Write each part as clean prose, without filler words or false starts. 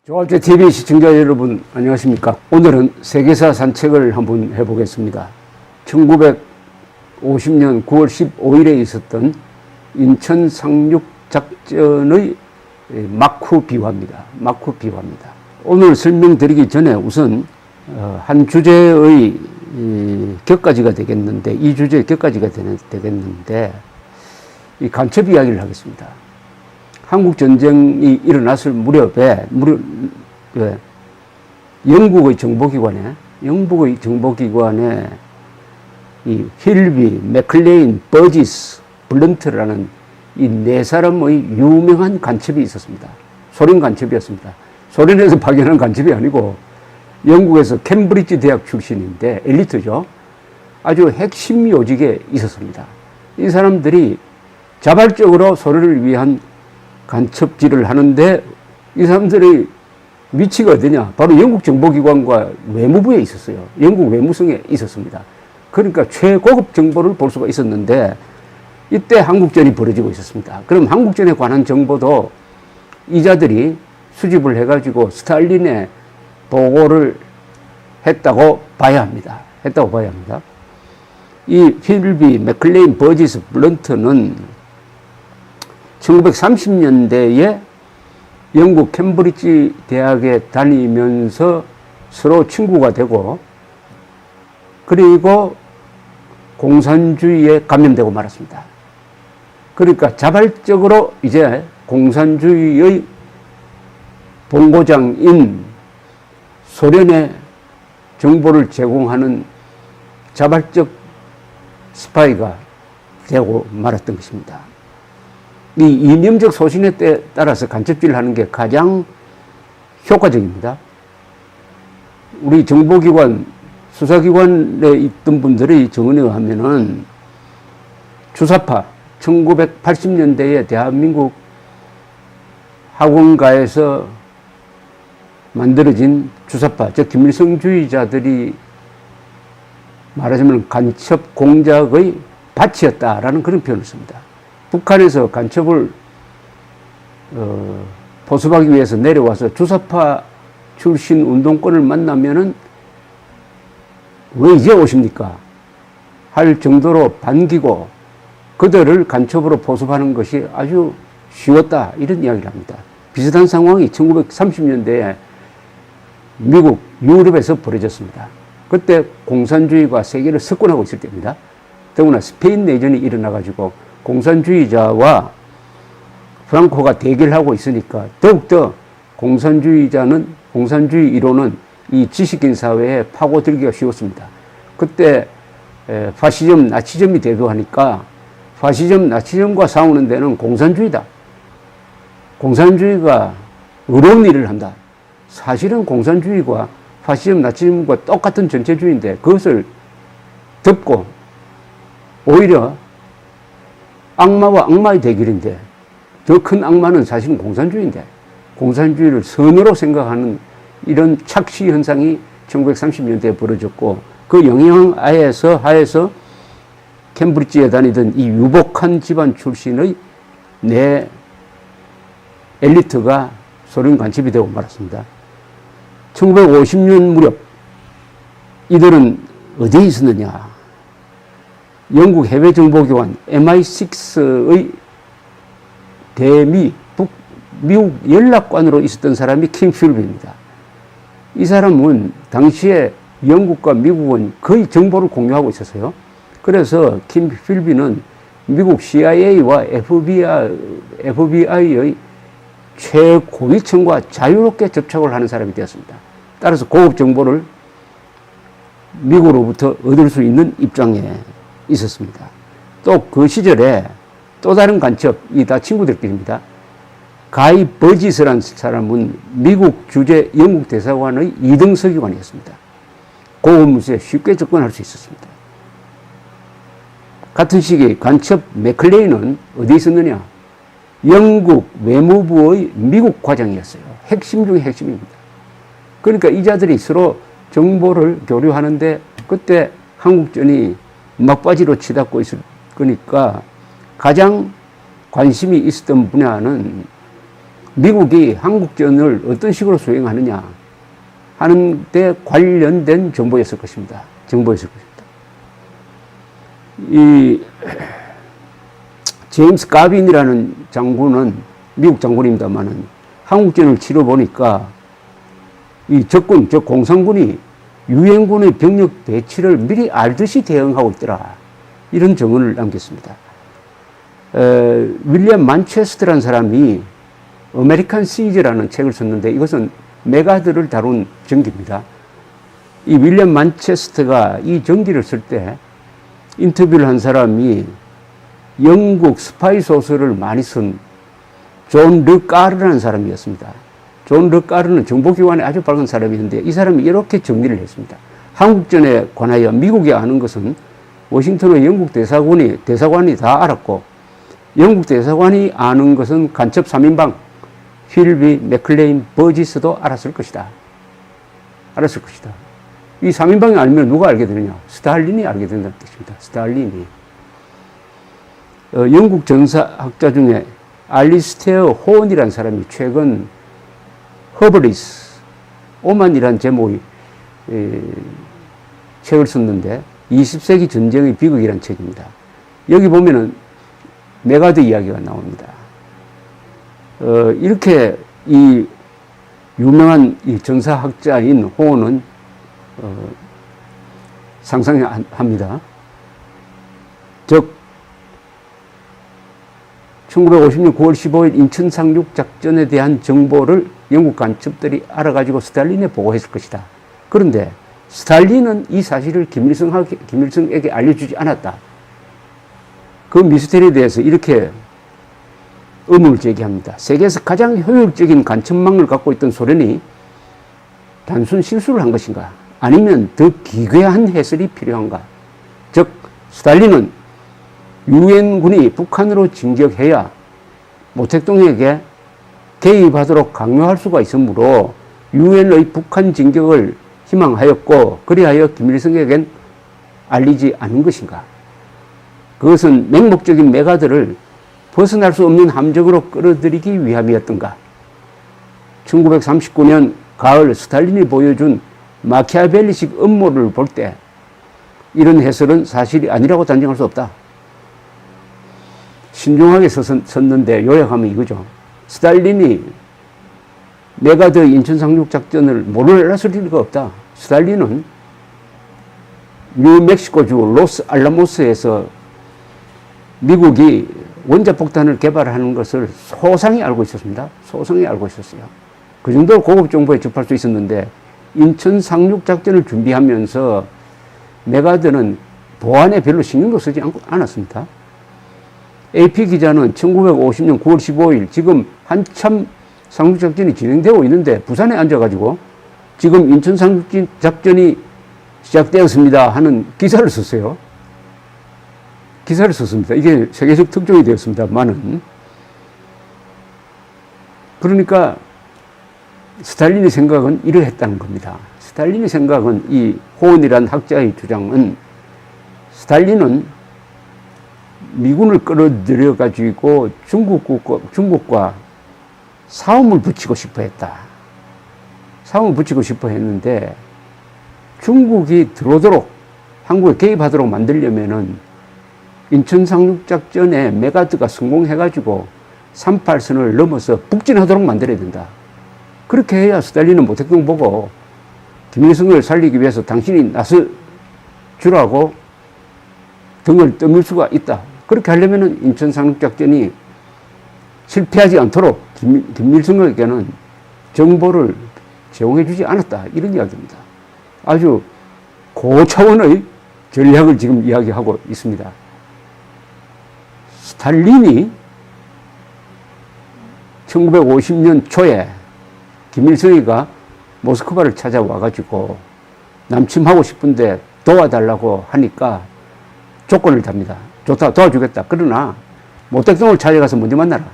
조합제 TV 시청자 여러분 안녕하십니까? 오늘은 세계사 산책을 한번 해보겠습니다. 1950년 9월 15일에 있었던 인천 상륙작전의 마쿠 비화입니다. 마쿠 비화입니다. 오늘 설명드리기 전에 우선 한 주제의 격가지가 되겠는데, 이 주제의 격가지가 되겠는데, 이 간첩 이야기를 하겠습니다. 한국 전쟁이 일어났을 무렵에 영국의 정보기관에 이 힐비, 맥클레인, 버지스, 블런트라는 이 네 사람의 유명한 간첩이 있었습니다. 소련 간첩이었습니다. 소련에서 파견한 간첩이 아니고 영국에서 캠브리지 대학 출신인데 엘리트죠. 아주 핵심 요직에 있었습니다. 이 사람들이 자발적으로 소련을 위한 간첩질을 하는데, 이 사람들의 위치가 어디냐? 바로 영국 정보기관과 외무부에 있었어요. 영국 외무성에 있었습니다. 그러니까 최고급 정보를 볼 수가 있었는데, 이때 한국전이 벌어지고 있었습니다. 그럼 한국전에 관한 정보도 이자들이 수집을 해가지고 스탈린에 보고를 했다고 봐야 합니다. 이 필비, 맥클레인, 버지스, 블런트는 1930년대에 영국 캠브리지 대학에 다니면서 서로 친구가 되고, 그리고 공산주의에 감염되고 말았습니다. 그러니까 자발적으로 이제 공산주의의 본고장인 소련에 정보를 제공하는 자발적 스파이가 되고 말았던 것입니다. 이 이념적 소신에 따라서 간첩질을 하는 게 가장 효과적입니다. 우리 정보기관, 수사기관에 있던 분들의 증언에 의하면은 주사파, 1980년대에 대한민국 학원가에서 만들어진 주사파, 즉 김일성주의자들이 말하자면 간첩 공작의 밭이었다라는 그런 표현을 씁니다. 북한에서 간첩을 포섭하기 위해서 내려와서 주사파 출신 운동권을 만나면은 왜 이제 오십니까? 할 정도로 반기고 그들을 간첩으로 포섭하는 것이 아주 쉬웠다, 이런 이야기를 합니다. 비슷한 상황이 1930년대에 미국, 유럽에서 벌어졌습니다. 그때 공산주의가 세계를 석권하고 있을 때입니다. 더구나 스페인 내전이 일어나가지고 공산주의자와 프랑코가 대결하고 있으니까 더욱더 공산주의 이론은 이 지식인 사회에 파고들기가 쉬웠습니다. 그때 파시즘, 나치즘이 대두하니까 파시즘, 나치즘과 싸우는 데는 공산주의다. 공산주의가 어려운 일을 한다. 사실은 공산주의가 파시즘, 나치즘과 똑같은 전체주의인데 그것을 덮고 오히려 악마와 악마의 대결인데, 더 큰 악마는 사실은 공산주의인데, 공산주의를 선으로 생각하는 이런 착시 현상이 1930년대에 벌어졌고, 그 영향 하에서 캠브리지에 다니던 이 유복한 집안 출신의 네 엘리트가 소련 간첩이 되고 말았습니다. 1950년 무렵 이들은 어디에 있었느냐? 영국 해외정보기관 MI6의 미국 연락관으로 있었던 사람이 킴 필비입니다. 이 사람은 당시에 영국과 미국은 거의 정보를 공유하고 있었어요. 그래서 킴 필비는 미국 CIA와 FBI의 최고위층과 자유롭게 접촉을 하는 사람이 되었습니다. 따라서 고급 정보를 미국으로부터 얻을 수 있는 입장에 있었습니다. 또 그 시절에 또 다른 간첩이 다 친구들끼리입니다. 가이 버지스라는 사람은 미국 주재 영국 대사관의 2등 서기관이었습니다. 고급 무수에 쉽게 접근할 수 있었습니다. 같은 시기에 간첩 맥클레인은 어디 있었느냐? 영국 외무부의 미국 과장이었어요. 핵심 중에 핵심입니다. 그러니까 이 자들이 서로 정보를 교류하는데, 그때 한국전이 막바지로 치닫고 있을 거니까 가장 관심이 있었던 분야는 미국이 한국전을 어떤 식으로 수행하느냐 하는 데 관련된 정보였을 것입니다. 정보였을 것입니다. 이 제임스 가빈이라는 장군은 미국 장군입니다만은 한국전을 치러보니까 이 적군, 즉 공산군이 유엔군의 병력 배치를 미리 알듯이 대응하고 있더라. 이런 증언을 남겼습니다. 윌리엄 만체스터라는 사람이 아메리칸 시즈라는 책을 썼는데 이것은 메가드를 다룬 전기입니다. 이 윌리엄 만체스터가 이 전기를 쓸 때 인터뷰를 한 사람이 영국 스파이 소설을 많이 쓴 존 르 까르라는 사람이었습니다. 존 르 까르는 정보기관에 아주 밝은 사람이었는데 이 사람이 이렇게 정리를 했습니다. 한국전에 관하여 미국이 아는 것은 워싱턴의 영국 대사관이 다 알았고 영국 대사관이 아는 것은 간첩 3인방 필비, 맥클레인, 버지스도 알았을 것이다. 알았을 것이다. 이 3인방이 알면 누가 알게 되느냐? 스탈린이 알게 된다는 뜻입니다. 스탈린이. 영국 전사학자 중에 알리스테어 호언이라는 사람이 최근 허버리스, 오만이라는 제목의 책을 썼는데 20세기 전쟁의 비극이라는 책입니다. 여기 보면은 메가드 이야기가 나옵니다. 이렇게 이 유명한 이 전사학자인 호언은 상상합니다. 즉 1950년 9월 15일 인천 상륙 작전에 대한 정보를 영국 간첩들이 알아가지고 스탈린에 보고했을 것이다. 그런데 스탈린은 이 사실을 김일성에게 알려주지 않았다. 그 미스터리에 대해서 이렇게 의문을 제기합니다. 세계에서 가장 효율적인 간첩망을 갖고 있던 소련이 단순 실수를 한 것인가? 아니면 더 기괴한 해설이 필요한가? 즉 스탈린은 유엔군이 북한으로 진격해야 모택동에게 개입하도록 강요할 수가 있으므로 유엔의 북한 진격을 희망하였고 그리하여 김일성에겐 알리지 않은 것인가? 그것은 맹목적인 메가드를 벗어날 수 없는 함정으로 끌어들이기 위함이었던가? 1939년 가을 스탈린이 보여준 마키아벨리식 음모를 볼 때 이런 해설은 사실이 아니라고 단정할 수 없다. 신중하게 섰는데 요약하면 이거죠. 스탈린이 메가드 인천 상륙 작전을 몰랐을 리가 없다. 스탈린은 뉴멕시코주 로스 알라모스에서 미국이 원자폭탄을 개발하는 것을 소상히 알고 있었습니다. 소상히 알고 있었어요. 그 정도로 고급 정보에 접할 수 있었는데 인천 상륙 작전을 준비하면서 메가드는 보안에 별로 신경도 쓰지 않았습니다. AP 기자는 1950년 9월 15일 지금 한참 상륙작전이 진행되고 있는데 부산에 앉아가지고 지금 인천 상륙작전이 시작되었습니다 하는 기사를 썼어요. 기사를 썼습니다. 이게 세계적 특종이 되었습니다만은. 그러니까 스탈린의 생각은 이러했다는 겁니다. 스탈린의 생각은 이 호언이라는 학자의 주장은 스탈린은 미군을 끌어들여 가지고 중국과 싸움을 붙이고 싶어 했다. 싸움을 붙이고 싶어 했는데 중국이 들어오도록 한국에 개입하도록 만들려면은 인천 상륙작전에 메가드가 성공해가지고 38선을 넘어서 북진하도록 만들어야 된다. 그렇게 해야 스탈린은 모택동 보고 김일성을 살리기 위해서 당신이 나서주라고 등을 떠밀 수가 있다. 그렇게 하려면 인천 상륙작전이 실패하지 않도록 김일성에게는 정보를 제공해 주지 않았다. 이런 이야기입니다. 아주 고차원의 전략을 지금 이야기하고 있습니다. 스탈린이 1950년 초에 김일성이가 모스크바를 찾아와가지고 남침하고 싶은데 도와달라고 하니까 조건을 답니다. 좋다, 도와주겠다. 그러나 모택동을 찾아가서 먼저 만나라.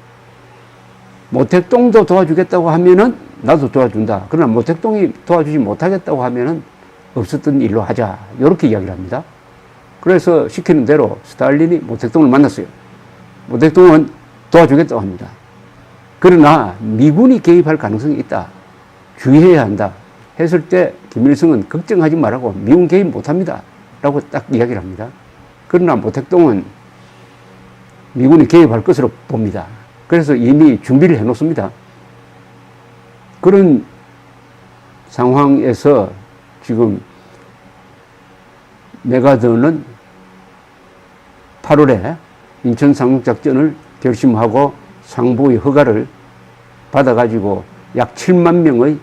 모택동도 도와주겠다고 하면은 나도 도와준다. 그러나 모택동이 도와주지 못하겠다고 하면은 없었던 일로 하자. 이렇게 이야기를 합니다. 그래서 시키는 대로 스탈린이 모택동을 만났어요. 모택동은 도와주겠다고 합니다. 그러나 미군이 개입할 가능성이 있다. 주의해야 한다. 했을 때 김일성은 걱정하지 말라고 미군 개입 못합니다. 라고 딱 이야기를 합니다. 그러나 모택동은 미군이 개입할 것으로 봅니다. 그래서 이미 준비를 해놓습니다. 그런 상황에서 지금 메가더는 8월에 인천 상륙작전을 결심하고 상부의 허가를 받아가지고 약 7만 명의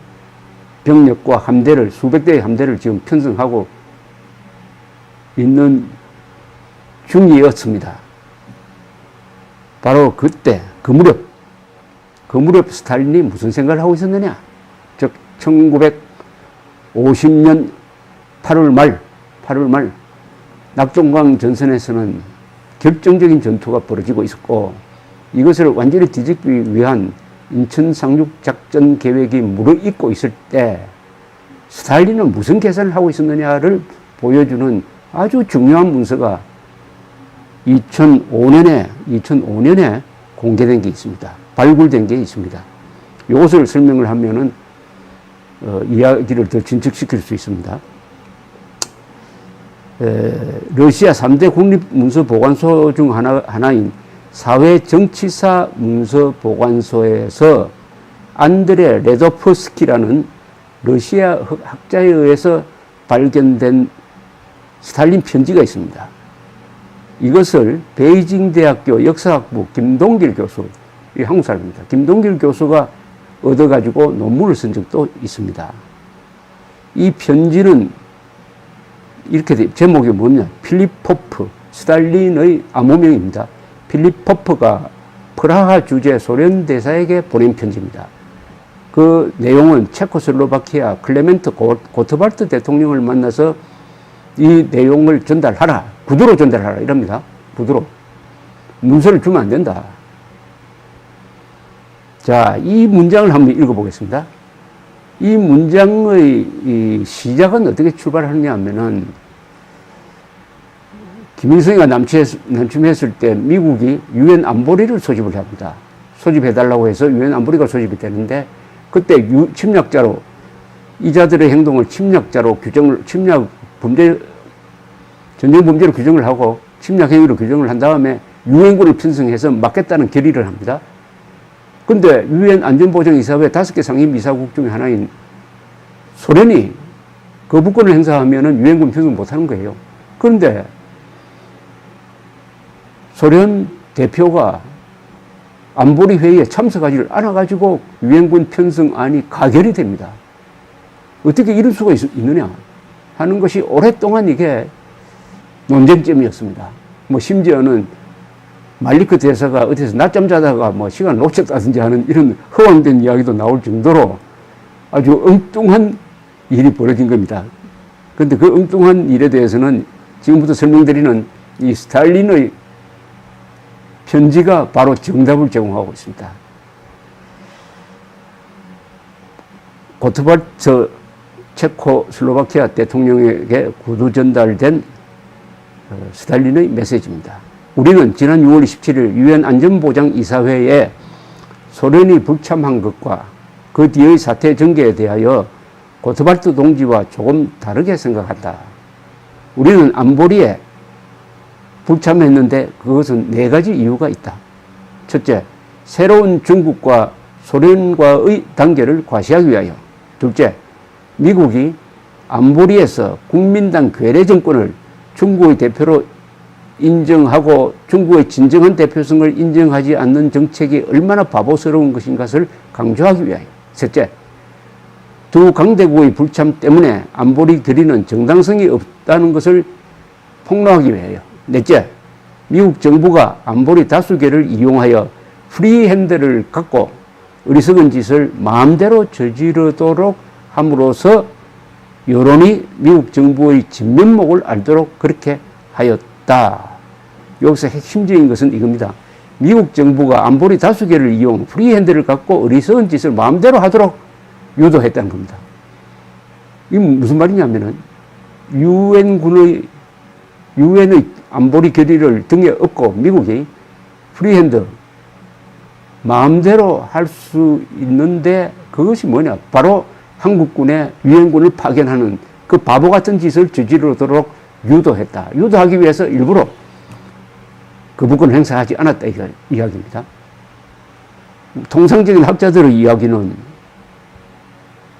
병력과 함대를, 수백 대의 함대를 지금 편성하고 있는 중이었습니다. 바로 그때, 그 무렵 스탈린이 무슨 생각을 하고 있었느냐? 즉, 1950년 8월 말, 낙동강 전선에서는 결정적인 전투가 벌어지고 있었고, 이것을 완전히 뒤집기 위한 인천 상륙작전 계획이 무르익고 있을 때 스탈린은 무슨 계산을 하고 있었느냐를 보여주는 아주 중요한 문서가 2005년에 공개된 게 있습니다. 발굴된 게 있습니다. 이것을 설명을 하면은 이야기를 더 진척시킬 수 있습니다. 러시아 3대 국립문서보관소 중 하나인 사회정치사 문서보관소에서 안드레 레도프스키라는 러시아 학자에 의해서 발견된 스탈린 편지가 있습니다. 이것을 베이징 대학교 역사학부 김동길 교수, 이 한국 사람입니다. 김동길 교수가 얻어가지고 논문을 쓴 적도 있습니다. 이 편지는 이렇게 제목이 뭐냐? 필리포프, 스탈린의 암호명입니다. 필리포프가 프라하 주재 소련 대사에게 보낸 편지입니다. 그 내용은 체코슬로바키아 클레멘트 고트발트 대통령을 만나서 이 내용을 전달하라. 구두로 전달하라. 이럽니다. 구두로. 문서를 주면 안 된다. 자, 이 문장을 한번 읽어보겠습니다. 이 문장의 이 시작은 어떻게 출발하느냐 하면은 김일성이가 남침했을 때 미국이 유엔 안보리를 소집을 합니다. 소집해달라고 해서 유엔 안보리가 소집이 되는데 그때 침략자로 이자들의 행동을 침략자로 전쟁 범죄로 규정을 하고 침략 행위로 규정을 한 다음에 유엔군을 편성해서 막겠다는 결의를 합니다. 근데 유엔 안전보장이사회 5개 상임이사국 중에 하나인 소련이 거부권을 행사하면은 유엔군 편성 못하는 거예요. 그런데 소련 대표가 안보리 회의에 참석하지를 않아가지고 유엔군 편성안이 가결이 됩니다. 어떻게 이럴 수가 있느냐 하는 것이 오랫동안 이게 논쟁점이었습니다. 뭐 심지어는 말리크 대사가 어디서 낮잠 자다가 뭐 시간을 놓쳤다든지 하는 이런 허황된 이야기도 나올 정도로 아주 엉뚱한 일이 벌어진 겁니다. 그런데 그 엉뚱한 일에 대해서는 지금부터 설명드리는 이 스탈린의 편지가 바로 정답을 제공하고 있습니다. 고트발트 체코슬로바키아 대통령에게 구두 전달된 스탈린의 메시지입니다. 우리는 지난 6월 27일 유엔 안전보장이사회에 소련이 불참한 것과 그 뒤의 사태 전개에 대하여 고트발트 동지와 조금 다르게 생각한다. 우리는 안보리에 불참했는데 그것은 4가지 이유가 있다. 첫째, 새로운 중국과 소련과의 단계를 과시하기 위하여. 둘째, 미국이 안보리에서 국민당 괴뢰 정권을 중국의 대표로 인정하고 중국의 진정한 대표성을 인정하지 않는 정책이 얼마나 바보스러운 것인가를 강조하기 위하여. 셋째, 두 강대국의 불참 때문에 안보리 결의는 정당성이 없다는 것을 폭로하기 위하여. 넷째, 미국 정부가 안보리 다수결을 이용하여 프리핸드를 갖고 어리석은 짓을 마음대로 저지르도록 함으로써 여론이 미국 정부의 진면목을 알도록 그렇게 하였다. 여기서 핵심적인 것은 이겁니다. 미국 정부가 안보리 다수결을 이용 프리핸드를 갖고 어리석은 짓을 마음대로 하도록 유도했다는 겁니다. 이게 무슨 말이냐면은 유엔의 안보리 결의를 등에 업고 미국이 프리핸드 마음대로 할 수 있는데 그것이 뭐냐? 바로 한국군의 유엔군을 파견하는 그 바보 같은 짓을 저지르도록 유도했다. 유도하기 위해서 일부러 거부권을 행사하지 않았다. 이 이야기입니다. 통상적인 학자들의 이야기는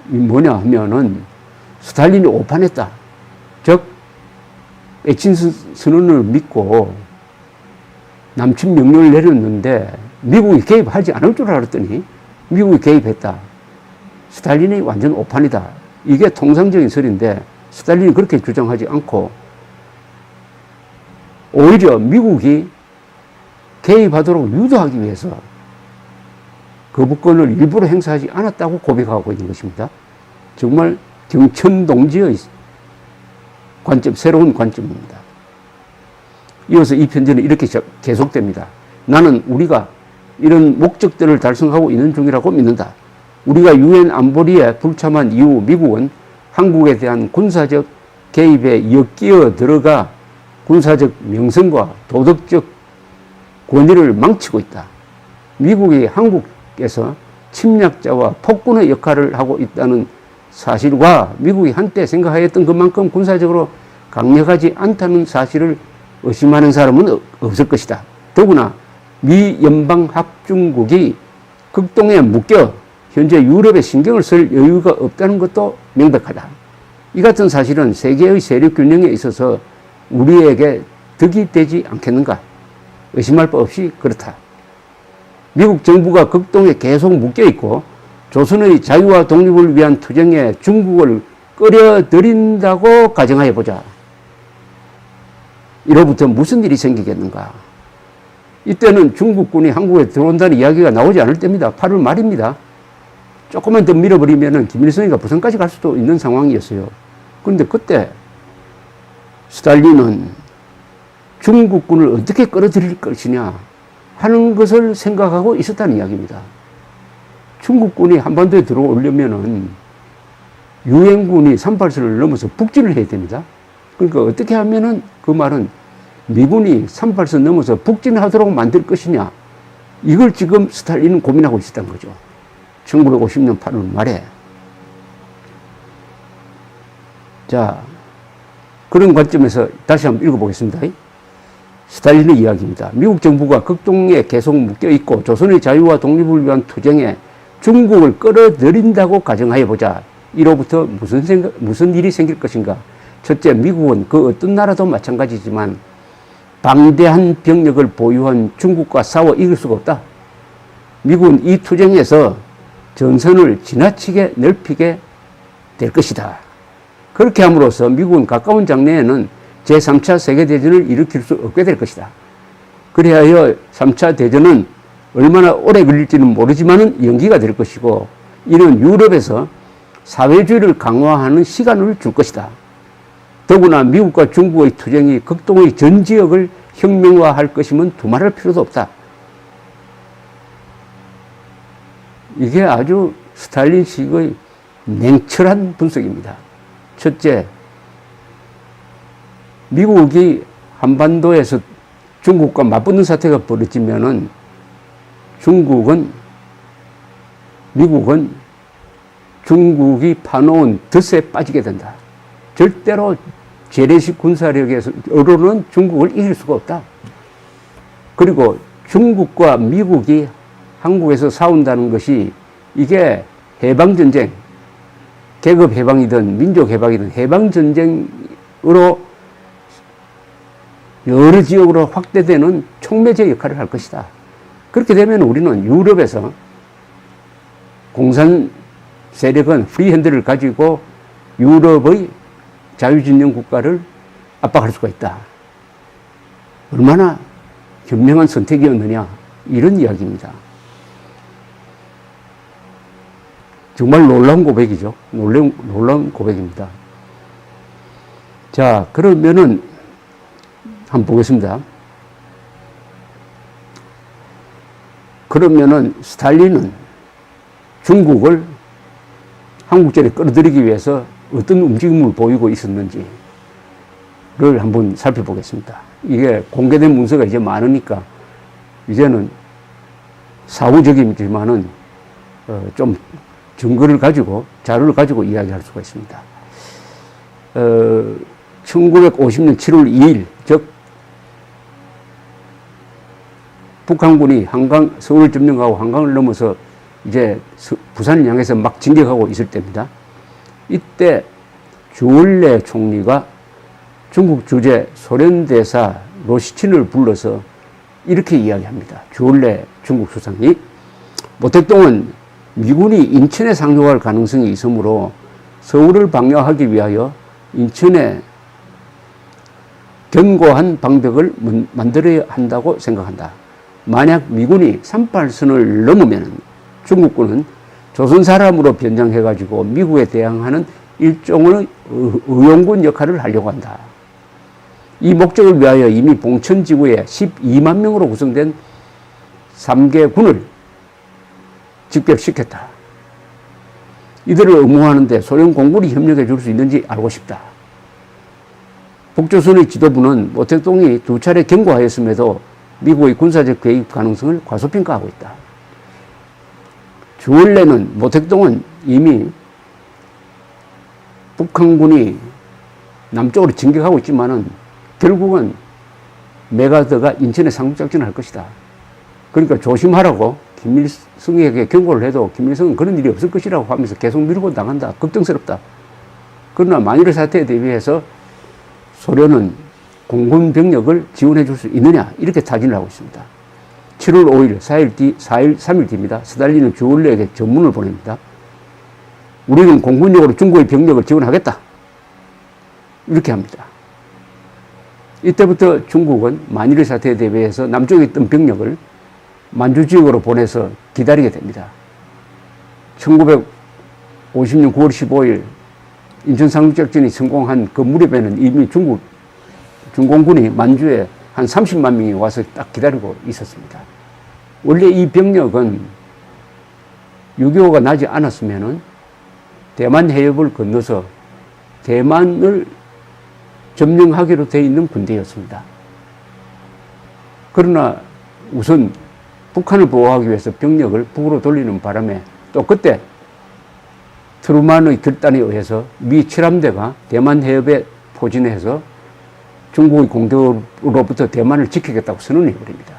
뭐냐 하면은 스탈린이 오판했다. 즉, 에친 선언을 믿고 남침 명령을 내렸는데 미국이 개입하지 않을 줄 알았더니 미국이 개입했다. 스탈린이 완전 오판이다. 이게 통상적인 설인데 스탈린이 그렇게 주장하지 않고 오히려 미국이 개입하도록 유도하기 위해서 거부권을 일부러 행사하지 않았다고 고백하고 있는 것입니다. 정말 경천동지의 관점, 새로운 관점입니다. 이어서 이 편지는 이렇게 계속됩니다. 나는 우리가 이런 목적들을 달성하고 있는 중이라고 믿는다. 우리가 유엔 안보리에 불참한 이후 미국은 한국에 대한 군사적 개입에 엮여 들어가 군사적 명성과 도덕적 권위를 망치고 있다. 미국이 한국에서 침략자와 폭군의 역할을 하고 있다는 사실과 미국이 한때 생각하였던 것만큼 군사적으로 강력하지 않다는 사실을 의심하는 사람은 없을 것이다. 더구나 미 연방합중국이 극동에 묶여 현재 유럽에 신경을 쓸 여유가 없다는 것도 명백하다. 이 같은 사실은 세계의 세력 균형에 있어서 우리에게 득이 되지 않겠는가? 의심할 바 없이 그렇다. 미국 정부가 극동에 계속 묶여 있고 조선의 자유와 독립을 위한 투쟁에 중국을 끌어들인다고 가정해 보자. 이로부터 무슨 일이 생기겠는가? 이때는 중국군이 한국에 들어온다는 이야기가 나오지 않을 때입니다. 8월 말입니다. 조금만 더 밀어버리면 김일성이가 부산까지 갈 수도 있는 상황이었어요. 그런데 그때 스탈린은 중국군을 어떻게 끌어들일 것이냐 하는 것을 생각하고 있었다는 이야기입니다. 중국군이 한반도에 들어오려면은 유엔군이 38선을 넘어서 북진을 해야 됩니다. 그러니까 어떻게 하면은 그 말은 미군이 38선 넘어서 북진하도록 만들 것이냐, 이걸 지금 스탈린은 고민하고 있었던 거죠. 1950년 8월 말에. 자, 그런 관점에서 다시 한번 읽어보겠습니다. 스탈린의 이야기입니다. 미국 정부가 극동에 계속 묶여있고 조선의 자유와 독립을 위한 투쟁에 중국을 끌어들인다고 가정하여 보자. 이로부터 무슨 일이 생길 것인가? 첫째, 미국은 그 어떤 나라도 마찬가지지만 방대한 병력을 보유한 중국과 싸워 이길 수가 없다. 미국은 이 투쟁에서 전선을 지나치게 넓히게 될 것이다. 그렇게 함으로써 미국은 가까운 장래에는 제3차 세계대전을 일으킬 수 없게 될 것이다. 그리하여 3차 대전은 얼마나 오래 걸릴지는 모르지만 연기가 될 것이고, 이는 유럽에서 사회주의를 강화하는 시간을 줄 것이다. 더구나 미국과 중국의 투쟁이 극동의 전 지역을 혁명화할 것이면 두말할 필요도 없다. 이게 아주 스탈린식의 냉철한 분석입니다. 첫째, 미국이 한반도에서 중국과 맞붙는 사태가 벌어지면은 미국은 중국이 파놓은 덫에 빠지게 된다. 절대로 재래식 군사력으로는 중국을 이길 수가 없다. 그리고 중국과 미국이 한국에서 싸운다는 것이 이게 해방전쟁, 계급 해방이든 민족 해방이든 해방전쟁으로 여러 지역으로 확대되는 촉매제 역할을 할 것이다. 그렇게 되면 우리는 유럽에서 공산 세력은 프리핸드를 가지고 유럽의 자유진영 국가를 압박할 수가 있다. 얼마나 현명한 선택이었느냐, 이런 이야기입니다. 정말 놀라운 고백이죠. 놀라운 고백입니다. 자, 그러면은 한번 보겠습니다. 그러면은 스탈린은 중국을 한국전에 끌어들이기 위해서 어떤 움직임을 보이고 있었는지를 한번 살펴보겠습니다. 이게 공개된 문서가 이제 많으니까 이제는 사후적이지만은 좀 증거를 가지고 자료를 가지고 이야기할 수가 있습니다. 1950년 7월 2일, 즉 북한군이 한강, 서울을 점령하고 한강을 넘어서 이제 부산을 향해서 막 진격하고 있을 때입니다. 이때 주얼레 총리가 중국 주재 소련 대사 로시친을 불러서 이렇게 이야기합니다. 주얼레 중국 수상이 모택동은 미군이 인천에 상륙할 가능성이 있으므로 서울을 방어하기 위하여 인천에 견고한 방벽을 만들어야 한다고 생각한다. 만약 미군이 38선을 넘으면 중국군은 조선 사람으로 변장해가지고 미국에 대항하는 일종의 의용군 역할을 하려고 한다. 이 목적을 위하여 이미 봉천 지구에 12만 명으로 구성된 3개 군을 집결시켰다. 이들을 의무화하는데 소련 공군이 협력해 줄 수 있는지 알고 싶다. 북조선의 지도부는 모택동이 2차례 경고하였음에도 미국의 군사적 개입 가능성을 과소평가하고 있다. 주얼레는 모택동은 이미 북한군이 남쪽으로 진격하고 있지만은 결국은 메가더가 인천에 상륙작전을 할 것이다. 그러니까 조심하라고 김일성에게 경고를 해도 김일성은 그런 일이 없을 것이라고 하면서 계속 밀고 나간다. 걱정스럽다. 그러나 만일의 사태에 대비해서 소련은 공군 병력을 지원해 줄 수 있느냐 이렇게 타진을 하고 있습니다. 7월 5일 3일 뒤입니다. 스탈린은 주얼레에게 전문을 보냅니다. 우리는 공군력으로 중국의 병력을 지원하겠다. 이렇게 합니다. 이때부터 중국은 만일의 사태에 대비해서 남쪽에 있던 병력을 만주 지역으로 보내서 기다리게 됩니다. 1950년 9월 15일 인천 상륙작전이 성공한 그 무렵에는 이미 중공군이 만주에 한 30만 명이 와서 딱 기다리고 있었습니다. 원래 이 병력은 6.25가 나지 않았으면은 대만 해협을 건너서 대만을 점령하기로 되어 있는 군대였습니다. 그러나 우선 북한을 보호하기 위해서 병력을 북으로 돌리는 바람에 또 그때 트루만의 결단에 의해서 미 7함대가 대만 해협에 포진해서 중국의 공격으로부터 대만을 지키겠다고 선언해버립니다.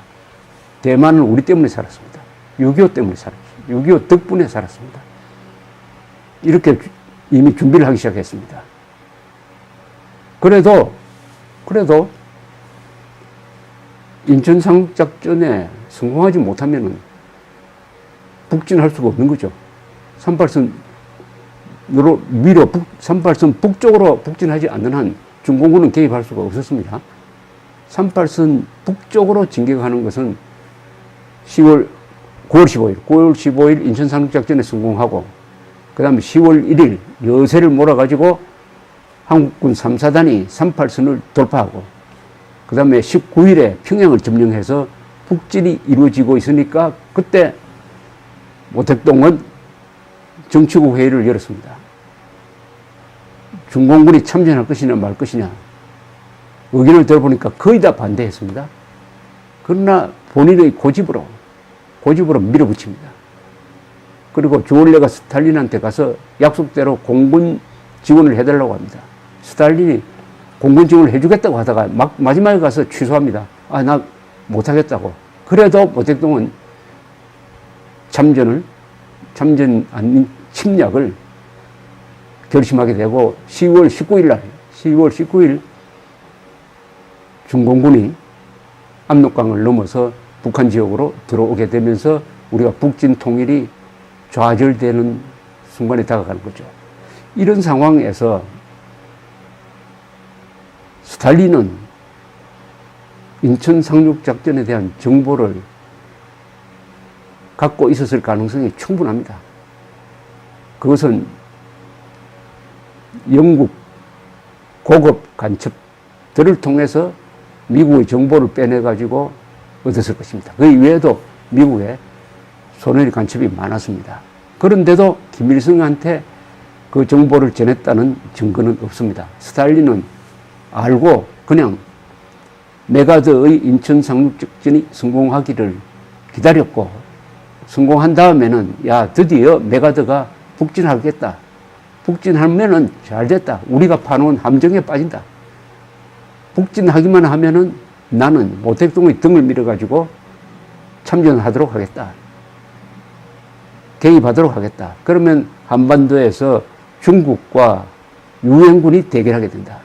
대만은 우리 때문에 살았습니다. 6.25 때문에 살았습니다. 6.25 덕분에 살았습니다. 이렇게 이미 준비를 하기 시작했습니다. 그래도 인천 상륙작전에 성공하지 못하면 북진할 수가 없는 거죠. 38선으로 밀어 38선 북쪽으로 북진하지 않는 한 중공군은 개입할 수가 없었습니다. 38선 북쪽으로 진격하는 것은 9월 15일 인천 상륙작전에 성공하고 그 다음에 10월 1일 여세를 몰아가지고 한국군 3사단이 38선을 돌파하고 그 다음에 19일에 평양을 점령해서 북진이 이루어지고 있으니까 그때 모택동은 정치국 회의를 열었습니다. 중공군이 참전할 것이냐 말 것이냐 의견을 들어보니까 거의 다 반대했습니다. 그러나 본인의 고집으로 밀어붙입니다. 그리고 주얼레가 스탈린한테 가서 약속대로 공군 지원을 해달라고 합니다. 스탈린이 공군 지원을 해주겠다고 하다가 마지막에 가서 취소합니다. 나 못하겠다고. 그래도 모택동은 참전 아닌 침략을 결심하게 되고 10월 19일 중공군이 압록강을 넘어서 북한 지역으로 들어오게 되면서 우리가 북진 통일이 좌절되는 순간에 다가가는 거죠. 이런 상황에서 스탈린은 인천 상륙작전에 대한 정보를 갖고 있었을 가능성이 충분합니다. 그것은 영국 고급 간첩들을 통해서 미국의 정보를 빼내가지고 얻었을 것입니다. 그 이외에도 미국에 소련의 간첩이 많았습니다. 그런데도 김일성한테 그 정보를 전했다는 증거는 없습니다. 스탈린은 알고 그냥 메가더의 인천 상륙작전이 성공하기를 기다렸고 성공한 다음에는 야, 드디어 메가드가 북진하겠다. 북진하면은 잘 됐다. 우리가 파놓은 함정에 빠진다. 북진하기만 하면은 나는 모택동의 등을 밀어가지고 참전하도록 하겠다. 개입하도록 하겠다. 그러면 한반도에서 중국과 유엔군이 대결하게 된다.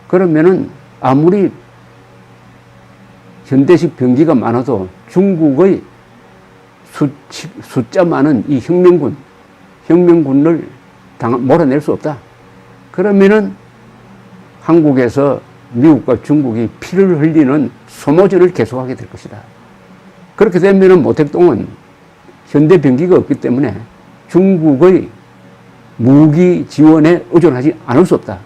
그러면은 아무리 현대식 병기가 많아도 중국의 숫자 많은 이 혁명군을 몰아낼 수 없다. 그러면은 한국에서 미국과 중국이 피를 흘리는 소모전을 계속하게 될 것이다. 그렇게 되면은 모택동은 현대 병기가 없기 때문에 중국의 무기 지원에 의존하지 않을 수 없다.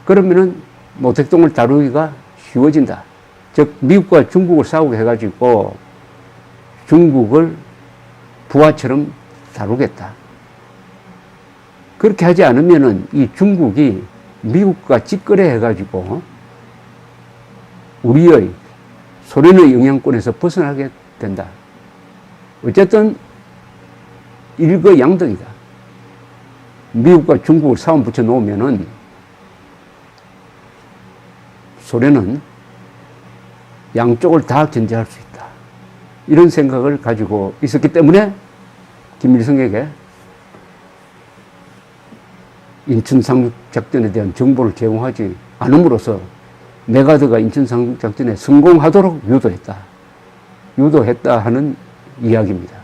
그러면은 모택동을 다루기가 쉬워진다. 즉 미국과 중국을 싸우게 해가지고 중국을 부하처럼 다루겠다. 그렇게 하지 않으면은 이 중국이 미국과 찌끄레 해가지고 우리의 소련의 영향권에서 벗어나게 된다. 어쨌든 일거양득이다. 미국과 중국을 싸움 붙여 놓으면은 소련은 양쪽을 다 견제할 수 있다. 이런 생각을 가지고 있었기 때문에 김일성에게 인천 상륙작전에 대한 정보를 제공하지 않음으로써 메가드가 인천 상륙작전에 성공하도록 유도했다 하는 이야기입니다.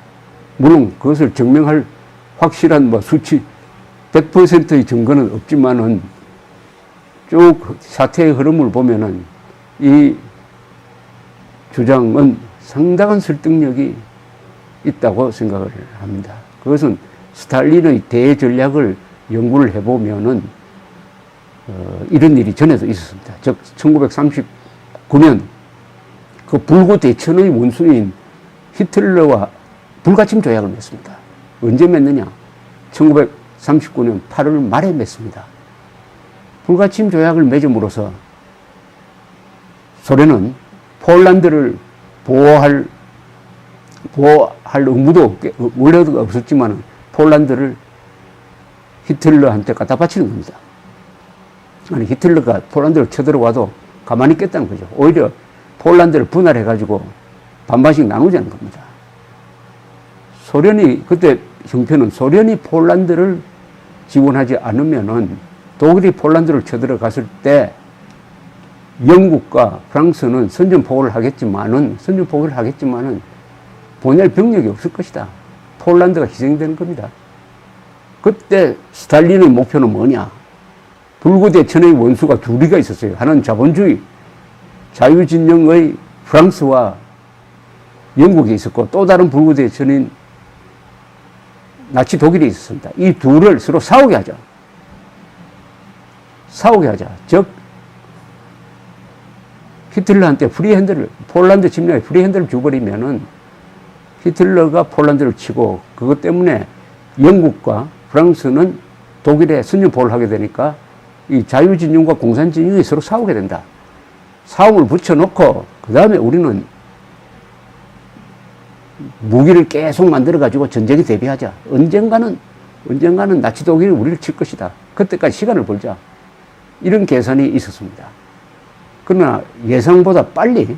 물론 그것을 증명할 확실한 수치 100%의 증거는 없지만은 쭉 사태의 흐름을 보면은 이 주장은 상당한 설득력이 있다고 생각을 합니다. 그것은 스탈린의 대전략을 연구를 해보면은 이런 일이 전에도 있었습니다. 즉 1939년 그 불구 대천의 원수인 히틀러와 불가침 조약을 맺습니다. 언제 맺느냐? 1939년 8월 말에 맺습니다. 불가침 조약을 맺음으로써 소련은 폴란드를 보호할 의무도 원래도 없었지만 폴란드를 히틀러한테 갖다 바치는 겁니다. 아니, 히틀러가 폴란드를 쳐들어와도 가만히 있겠다는 거죠. 오히려 폴란드를 분할해가지고 반반씩 나누자는 겁니다. 소련이, 그때 형편은 소련이 폴란드를 지원하지 않으면은 독일이 폴란드를 쳐들어갔을 때 영국과 프랑스는 선전포고를 하겠지만은 보낼 병력이 없을 것이다. 폴란드가 희생되는 겁니다. 그때 스탈린의 목표는 뭐냐? 불구대천의 원수가 둘이가 있었어요. 하나는 자본주의, 자유진영의 프랑스와 영국이 있었고 또 다른 불구대천인 나치 독일이 있었습니다. 이 둘을 서로 싸우게 하자. 즉 히틀러한테 프리핸드를, 폴란드 침략에 프리핸드를 줘버리면은 히틀러가 폴란드를 치고 그것 때문에 영국과 프랑스는 독일에 선전포고를 하게 되니까 이 자유진영과 공산진영이 서로 싸우게 된다. 싸움을 붙여놓고 그 다음에 우리는 무기를 계속 만들어가지고 전쟁에 대비하자. 언젠가는 나치 독일이 우리를 칠 것이다. 그때까지 시간을 벌자. 이런 계산이 있었습니다. 그러나 예상보다 빨리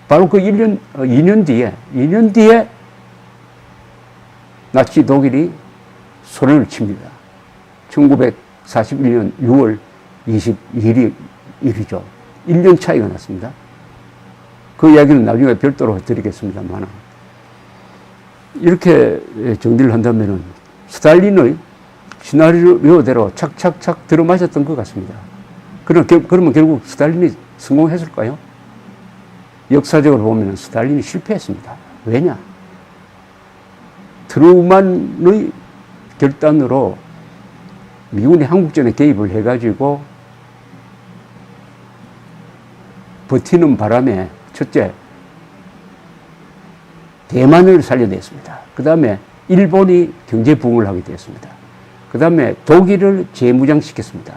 바로 그 2년 뒤에 나치 독일이 소련을 칩니다. 1941년 6월 22일이죠. 1년 차이가 났습니다. 그 이야기는 나중에 별도로 드리겠습니다만 이렇게 정리를 한다면은 스탈린의 시나리오대로 착착착 들어맞았던 것 같습니다. 그러면 결국 스탈린이 성공했을까요? 역사적으로 보면 스탈린이 실패했습니다. 왜냐? 트루만의 결단으로 미군이 한국전에 개입을 해가지고 버티는 바람에 첫째, 대만을 살려냈습니다. 그 다음에 일본이 경제 부흥을 하게 되었습니다. 그 다음에 독일을 재무장시켰습니다.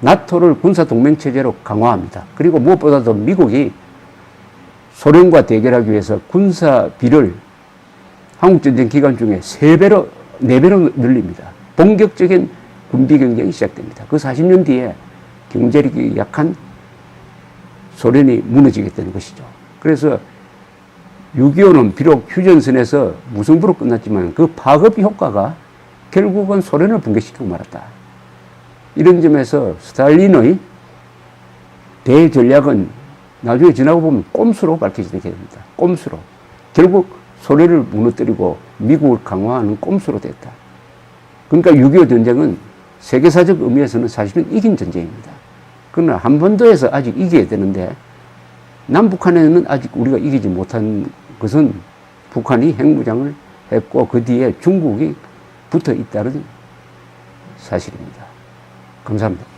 나토를 군사동맹체제로 강화합니다. 그리고 무엇보다도 미국이 소련과 대결하기 위해서 군사비를 한국전쟁 기간 중에 3배로, 4배로 늘립니다. 본격적인 군비 경쟁이 시작됩니다. 그 40년 뒤에 경제력이 약한 소련이 무너지게 되는 것이죠. 그래서 6.25는 비록 휴전선에서 무승부로 끝났지만 그 파급 효과가 결국은 소련을 붕괴시키고 말았다. 이런 점에서 스탈린의 대전략은 나중에 지나고 보면 꼼수로 밝혀지게 됩니다. 꼼수로. 결국 소련을 무너뜨리고 미국을 강화하는 꼼수로 됐다. 그러니까 6.25 전쟁은 세계사적 의미에서는 사실은 이긴 전쟁입니다. 그러나 한반도에서 아직 이겨야 되는데 남북한에는 아직 우리가 이기지 못한 것은 북한이 핵무장을 했고 그 뒤에 중국이 붙어 있다는 사실입니다. 감사합니다.